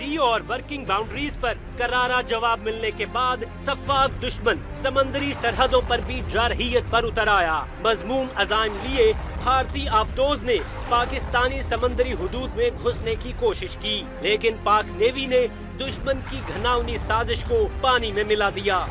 Military और working boundaries पर करारा जवाब मिलने के बाद सफाक दुश्मन समंदरी सरहदों पर भी जारहियत पर उतर आया। मज़मूम अज़ाइम लिए भारतीय आबदोज ने पाकिस्तानी समंदरी हुदूद में घुसने की कोशिश की, लेकिन पाक नेवी ने दुश्मन की घिनौनी साजिश को पानी में मिला दिया।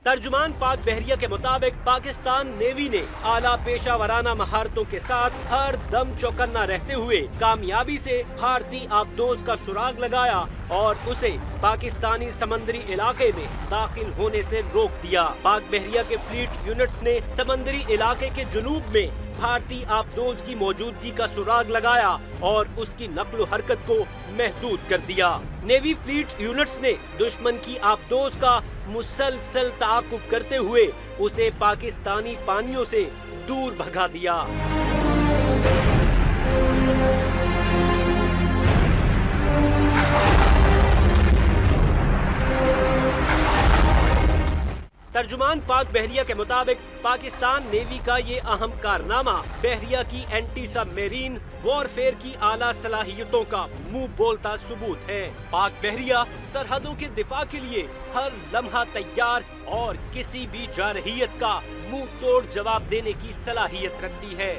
तर्जुमान पाक बहरिया के मुताबिक पाकिस्तान नेवी ने आला पेशा वराना महारतों के साथ हर दम चौकन्ना रहते हुए कामयाबी से भारतीय आबदोज का सुराग लगाया और उसे पाकिस्तानी समंदरी इलाके में दाखिल होने से रोक दिया। पाक बहरिया के फ्लीट यूनिट्स ने समंदरी इलाके के जुनूब में भारतीय आबदोज की मौजूदगी का सुराग लगाया और उसकी नक्ल हरकत को महदूद कर दिया। नेवी फ्लीट यूनिट्स ने दुश्मन की आबदोज का मुसलसल ताक़ुब करते हुए उसे पाकिस्तानी पानियों से दूर भगा दिया। तर्जुमान पाक बहरिया के मुताबिक पाकिस्तान नेवी का ये अहम कारनामा बहरिया की एंटी सबमरीन वॉरफेयर की आला सलाहियतों का मुंह बोलता सबूत है। पाक बहरिया सरहदों के दिफा के लिए हर लम्हा तैयार और किसी भी जारहियत का मुंह तोड़ जवाब देने की सलाहियत रखती है।